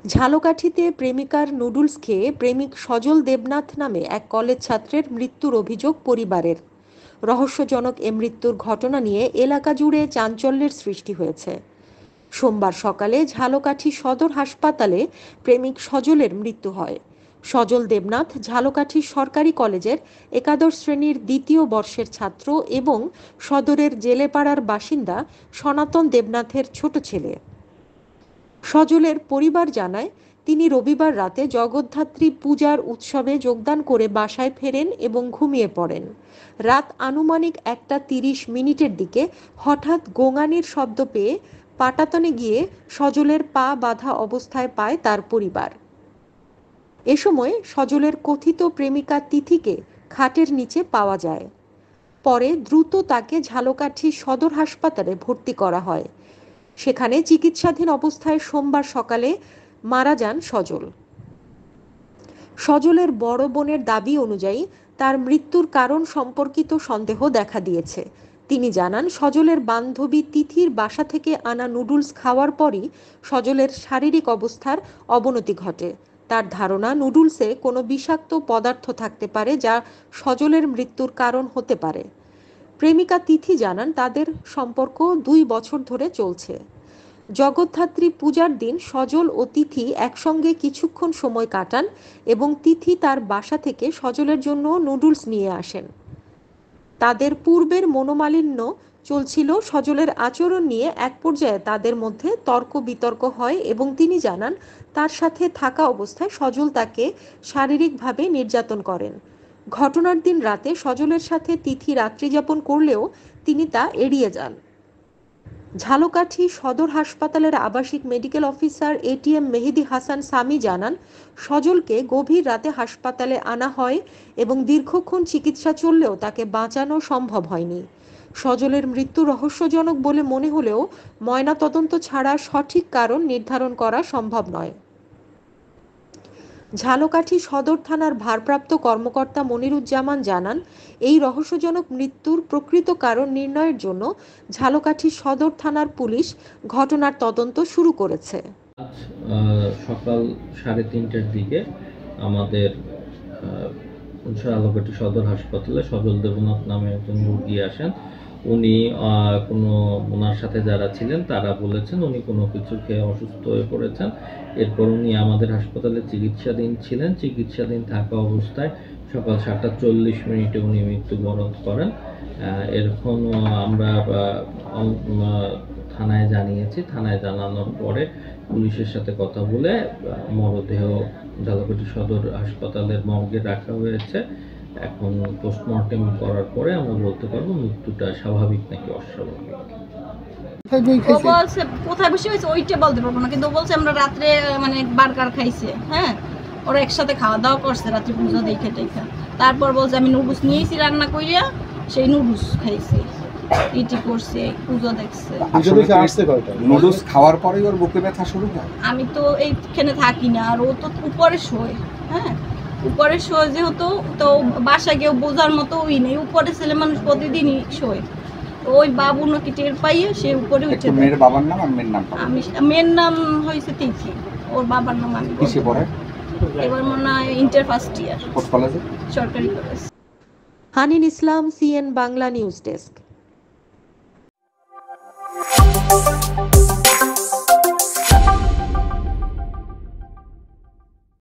ঝালকাঠিতে প্রেমিকার নুডলস খেয়ে প্রেমিক সজল দেবনাথ নামে এক কলেজ ছাত্রের মৃত্যুর অভিযোগ পরিবারের। রহস্যজনক এ মৃত্যুর ঘটনা নিয়ে এলাকা জুড়ে চাঞ্চল্যের সৃষ্টি হয়েছে। সোমবার সকালে ঝালকাঠি সদর হাসপাতালে প্রেমিক সজলের মৃত্যু হয়। সজল দেবনাথ ঝালকাঠি সরকারি কলেজের একাদশ শ্রেণীর দ্বিতীয় বর্ষের ছাত্র এবং সদরের জেলেপাড়ার বাসিন্দা সনাতন দেবনাথের ছোট ছেলে। সজলের পরিবার জানায়, তিনি রবিবার রাতে জগদ্ধাত্রী পূজার উৎসবে যোগদান করে বাসায় ফেরেন এবং ঘুমিয়ে পড়েন। রাত আনুমানিক 1:30 দিকে হঠাৎ গোঙানির শব্দ পেয়ে পাটাতনে গিয়ে সজলের পা বাঁধা অবস্থায় পায় তার পরিবার। এ সময় সজলের কথিত প্রেমিকা তিথিকে খাটের নিচে পাওয়া যায়। পরে দ্রুত তাকে ঝালকাঠি সদর হাসপাতালে ভর্তি করা হয়। সেখানে চিকিৎসাধীন অবস্থায় সোমবার সকালে মারা যান সজল। সজলের বড় বোনের দাবি অনুযায়ী তার মৃত্যুর কারণ সম্পর্কিত সন্দেহ দেখা দিয়েছে। তিনি জানান, সজলের বান্ধবী তিথির বাসা থেকে আনা নুডলস খাওয়ার পরই সজলের শারীরিক অবস্থার অবনতি ঘটে। তার ধারণা, নুডলসে কোনো বিষাক্ত পদার্থ থাকতে পারে যা সজলের মৃত্যুর কারণ হতে পারে। প্রেমিকা তিথি জানান, তাদের সম্পর্ক 2 বছর ধরে চলছে। জগদ্ধাত্রী পূজার দিন সজল ও তিথি একসঙ্গে কিছুক্ষণ সময় কাটান এবং তিথি তার বাসা থেকে সজলের জন্য নুডলস নিয়ে আসেন। তাদের পূর্বের মনোমালিন্য চলছিল। সজলের আচরণ নিয়ে এক পর্যায়ে তাদের মধ্যে তর্ক বিতর্ক হয় এবং তিনি জানান, তার সাথে থাকা অবস্থায় সজল তাকে শারীরিকভাবে নির্যাতন করেন। ঘটনার দিন রাতে সজলের সাথে তিথি রাত্রিযাপন করলেও তিনি তা এড়িয়ে যান। ঝালকাঠি সদর হাসপাতালের আবাসিক medical officer ATM Mehedi Hasan Sami জানান, সজলকে গভীর রাতে হাসপাতালে আনা হয় এবং দীর্ঘক্ষণ চিকিৎসা চললেও তাকে বাঁচানো সম্ভব হয়নি। সজলের মৃত্যু রহস্যজনক বলে মনে হলেও ময়নাতদন্ত ছাড়া সঠিক কারণ নির্ধারণ করা সম্ভব নয়। ঝালকাঠি সদর থানার ভারপ্রাপ্ত কর্মকর্তা মনিরুজ্জামান জানান, এই রহস্যজনক মৃত্যুর প্রকৃত কারণ নির্ণয়ের জন্য ঝালকাঠি সদর থানার পুলিশ ঘটনার তদন্ত শুরু করেছে। সকাল 3:30টার দিকে আমাদের ঝালকাঠি সদর হাসপাতালে সজল দেবনাথ নামে একজন রোগী আসেন। উনি ওনার সাথে যারা ছিলেন তারা বলেছেন উনি কোনো কিছু খেয়ে অসুস্থ হয়ে পড়েছেন। এরপর উনি আমাদের হাসপাতালে চিকিৎসাধীন ছিলেন। চিকিৎসাধীন থাকা অবস্থায় সকাল 7:40 উনি মৃত্যুবরণ করেন। এরকম আমরা থানায় জানিয়েছি। থানায় জানানোর পরে পুলিশের সাথে কথা বলে মরদেহ ঝালকাঠি সদর হাসপাতালের মর্গে রাখা হয়েছে। এখন পোস্টমর্টেম করার পরে আমরা বলতে পারবো মৃত্যুটা স্বাভাবিক নাকি অস্বাভাবিক। ও বলছে কোথায় বসে হয়েছে ওইটা বলতে পারবো না, কিন্তু ও বলছে আমরা রাত্রে বার্গার খাইছে। হ্যাঁ, ওরা একসাথে খাওয়া দাওয়া করছে রাত্রে পুজো দেখে। তারপর বলছে আমি নুডলস নিয়েছি রান্না করিয়া, সেই নুডলস খাইছি, ইটি করছে, পুজো দেখছে। নুডলস খাওয়ার পরেই ওর বুকে ব্যথা শুরু হয়। আমি তো এইখানে থাকি না, আর ও তো উপরে শোয়। হ্যাঁ, উপরে শোয় যেহেতু, তো বাসা গিয়ে বোঝার মতো ওই নেই। উপরে ছেলে মানুষ প্রতিদিনই শোয়। ওই বাবু নাকি টের পাইয়ে সে উপরে উঠে। মেয়ের বাবার নাম আর মেয়ের নাম? মেয়ের নাম হয়েছে তিথি, ওর বাবার নাম আমি কিসে পড়ে? এবার মনে হয় ইন্টার ফার্স্ট ইয়ার। কোন কলেজে? সরকারি কলেজ। হানিন ইসলাম, সিএন বাংলা নিউজ ডেস্ক।